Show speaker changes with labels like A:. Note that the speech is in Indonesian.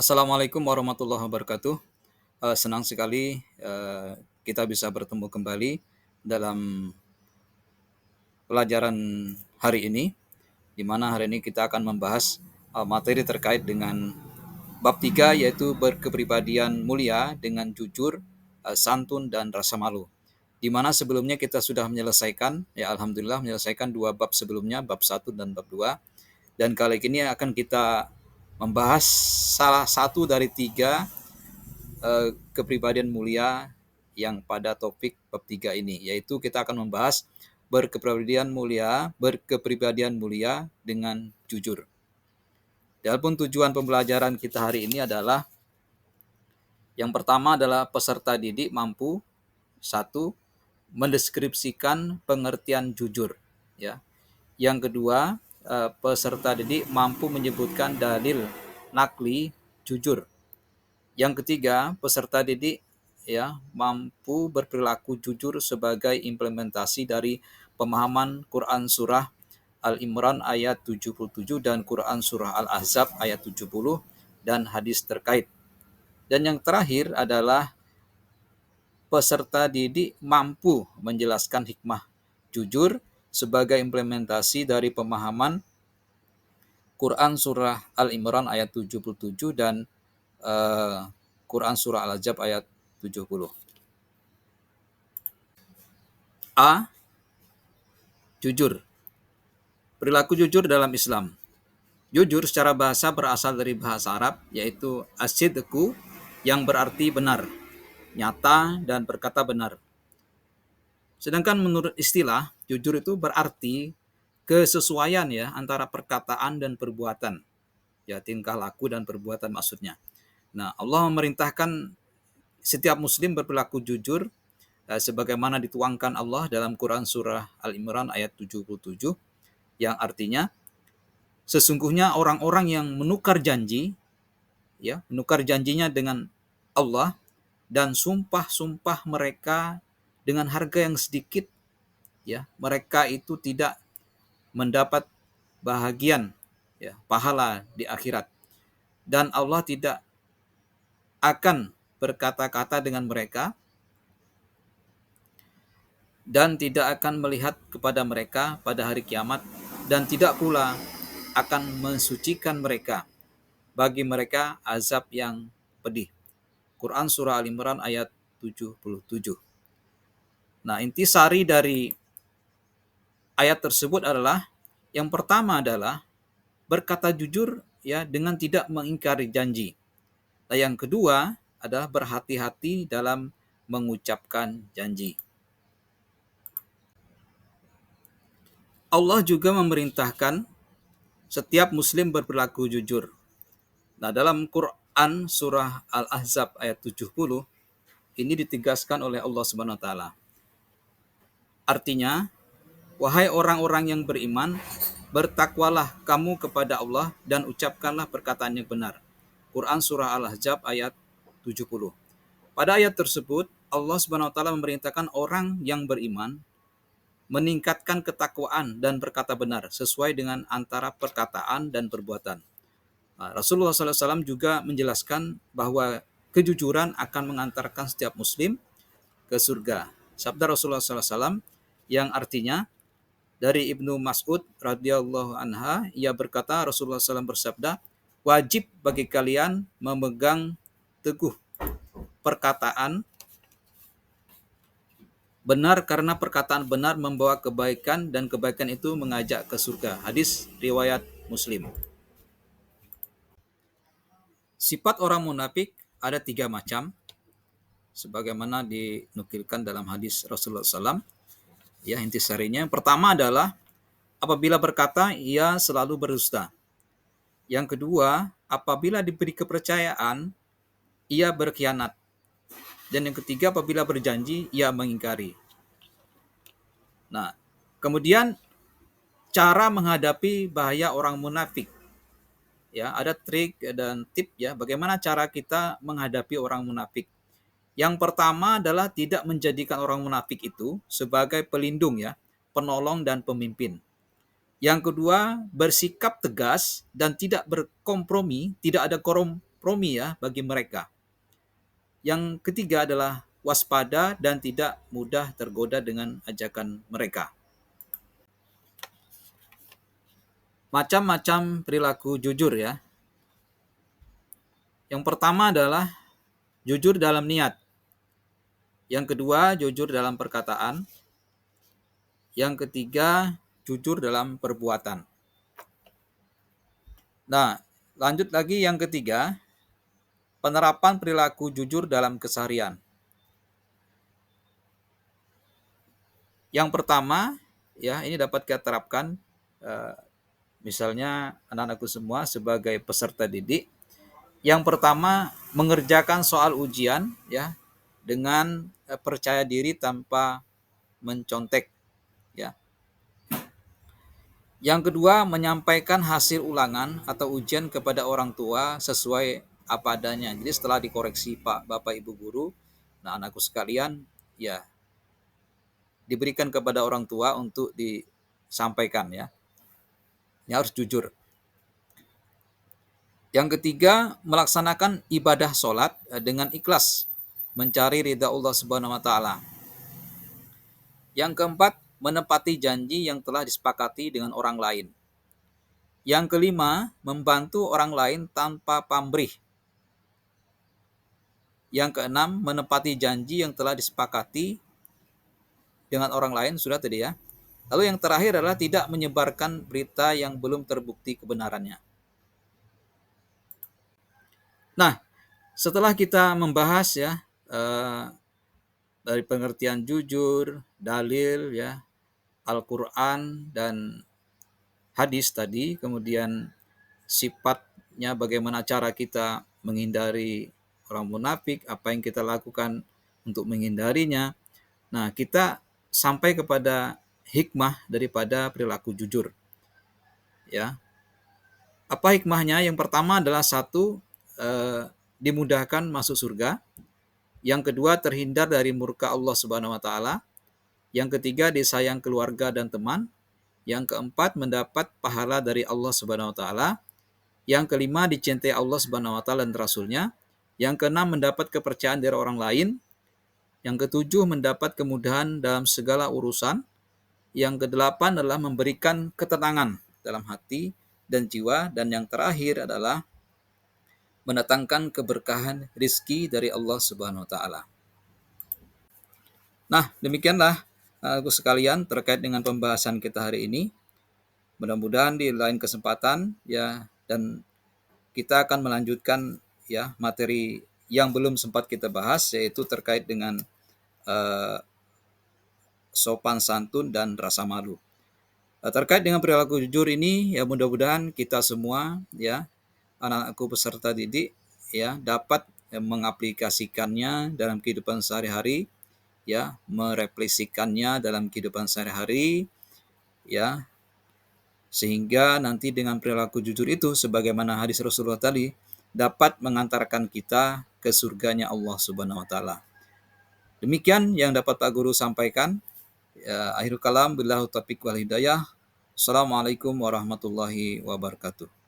A: Assalamualaikum warahmatullahi wabarakatuh. Senang sekali kita bisa bertemu kembali dalam pelajaran hari ini, di mana hari ini kita akan membahas materi terkait dengan bab 3, yaitu berkepribadian mulia dengan jujur, santun, dan rasa malu. Di mana sebelumnya kita sudah menyelesaikan, ya alhamdulillah menyelesaikan dua bab sebelumnya, bab 1 dan bab 2. Dan kali ini akan kita membahas salah satu dari tiga kepribadian mulia yang pada topik bab 3 ini, yaitu kita akan membahas berkepribadian mulia dengan jujur. Adapun tujuan pembelajaran kita hari ini adalah yang pertama adalah peserta didik mampu satu mendeskripsikan pengertian jujur, ya. Yang kedua, peserta didik mampu menyebutkan dalil nakli jujur. Yang ketiga, peserta didik mampu berperilaku jujur sebagai implementasi dari pemahaman Quran surah Al-Imran ayat 77 dan Quran surah Al-Ahzab ayat 70 dan hadis terkait. Dan yang terakhir adalah peserta didik mampu menjelaskan hikmah jujur sebagai implementasi dari pemahaman Quran surah Al-Imran ayat 77 dan Quran surah Al-Ahzab ayat 70. A. Jujur. Perilaku jujur dalam Islam. Jujur secara bahasa berasal dari bahasa Arab, yaitu as-sidqu, yang berarti benar, nyata, dan berkata benar. Sedangkan menurut istilah, jujur itu berarti kesesuaian ya antara perkataan dan perbuatan. Ya, tingkah laku dan perbuatan maksudnya. Nah, Allah memerintahkan setiap muslim berperilaku jujur sebagaimana dituangkan Allah dalam Quran surah Al-Imran ayat 77, yang artinya sesungguhnya orang-orang yang menukar janji, ya, menukar janjinya dengan Allah dan sumpah-sumpah mereka dengan harga yang sedikit, ya, mereka itu tidak mendapat bahagian, ya, pahala di akhirat, dan Allah tidak akan berkata-kata dengan mereka dan tidak akan melihat kepada mereka pada hari kiamat, dan tidak pula akan mensucikan mereka. Bagi mereka azab yang pedih. Quran surah Al-Imran ayat 77. Nah, intisari dari ayat tersebut adalah yang pertama adalah berkata jujur ya dengan tidak mengingkari janji. Dan yang kedua adalah berhati-hati dalam mengucapkan janji. Allah juga memerintahkan setiap muslim berperilaku jujur. Nah, dalam Quran surah Al-Ahzab ayat 70 ini ditegaskan oleh Allah Subhanahu wa taala. Artinya, wahai orang-orang yang beriman, bertakwalah kamu kepada Allah dan ucapkanlah perkataan yang benar. Quran surah Al-Ahzab ayat 70. Pada ayat tersebut, Allah Subhanahu wa taala memerintahkan orang yang beriman meningkatkan ketakwaan dan berkata benar sesuai dengan antara perkataan dan perbuatan. Rasulullah SAW juga menjelaskan bahwa kejujuran akan mengantarkan setiap muslim ke surga. Sabda Rasulullah SAW yang artinya dari Ibnu Mas'ud radhiyallahu anha, ia berkata Rasulullah SAW bersabda, wajib bagi kalian memegang teguh perkataan benar karena perkataan benar membawa kebaikan dan kebaikan itu mengajak ke surga. Hadis riwayat Muslim. Sifat orang munafik ada 3 macam, sebagaimana dinukilkan dalam hadis Rasulullah SAW. Ya, intisarinya yang pertama adalah apabila berkata ia selalu berdusta. Yang kedua, apabila diberi kepercayaan ia berkhianat. Dan yang ketiga, apabila berjanji ia mengingkari. Nah, kemudian cara menghadapi bahaya orang munafik. Ya, ada trik dan tip ya bagaimana cara kita menghadapi orang munafik. Yang pertama adalah tidak menjadikan orang munafik itu sebagai pelindung ya, penolong dan pemimpin. Yang kedua, bersikap tegas dan tidak berkompromi, tidak ada kompromi ya bagi mereka. Yang ketiga adalah waspada dan tidak mudah tergoda dengan ajakan mereka. Macam-macam perilaku jujur ya. Yang pertama adalah jujur dalam niat. Yang kedua, jujur dalam perkataan. Yang ketiga, jujur dalam perbuatan. Nah, lanjut lagi yang ketiga, penerapan perilaku jujur dalam keseharian. Yang pertama, ya ini dapat kita terapkan, misalnya anak-anakku semua sebagai peserta didik. Yang pertama, mengerjakan soal ujian ya dengan percaya diri tanpa mencontek ya. Yang kedua, menyampaikan hasil ulangan atau ujian kepada orang tua sesuai apa adanya. Jadi setelah dikoreksi Pak, Bapak, Ibu guru, nah anakku sekalian, ya diberikan kepada orang tua untuk disampaikan ya. Ini harus jujur. Yang ketiga, melaksanakan ibadah sholat dengan ikhlas, mencari ridha Allah Subhanahu wa taala. Yang keempat, menepati janji yang telah disepakati dengan orang lain. Yang kelima, membantu orang lain tanpa pamrih. Yang keenam, menepati janji yang telah disepakati dengan orang lain, sudah tadi ya. Lalu yang terakhir adalah tidak menyebarkan berita yang belum terbukti kebenarannya. Nah, setelah kita membahas ya dari pengertian jujur, dalil ya, Al-Quran dan hadis tadi, kemudian sifatnya bagaimana cara kita menghindari orang munafik, apa yang kita lakukan untuk menghindarinya. Nah, kita sampai kepada hikmah daripada perilaku jujur. Ya. Apa hikmahnya? Yang pertama adalah satu, dimudahkan masuk surga. Yang kedua, terhindar dari murka Allah Subhanahu wa taala. Yang ketiga, disayang keluarga dan teman. Yang keempat, mendapat pahala dari Allah Subhanahu wa taala. Yang kelima, dicintai Allah Subhanahu wa taala dan Rasulnya. Yang keenam, mendapat kepercayaan dari orang lain. Yang ketujuh, mendapat kemudahan dalam segala urusan. Yang kedelapan adalah memberikan ketenangan dalam hati dan jiwa. Dan yang terakhir adalah mendatangkan keberkahan rizki dari Allah Subhanahu wa taala. Nah, demikianlah aku sekalian terkait dengan pembahasan kita hari ini. Mudah-mudahan di lain kesempatan ya, dan kita akan melanjutkan ya materi yang belum sempat kita bahas, yaitu terkait dengan sopan santun dan rasa malu. Terkait dengan perilaku jujur ini ya, mudah-mudahan kita semua ya, anak-anakku peserta didik ya, dapat mengaplikasikannya dalam kehidupan sehari-hari ya, mereplikasikannya dalam kehidupan sehari-hari ya, sehingga nanti dengan perilaku jujur itu sebagaimana hadis Rasulullah tadi dapat mengantarkan kita ke surganya Allah Subhanahu wa taala. Demikian yang dapat Pak Guru sampaikan. Ya, akhirul kalam, billahi taufiq wal hidayah. Assalamualaikum warahmatullahi wabarakatuh.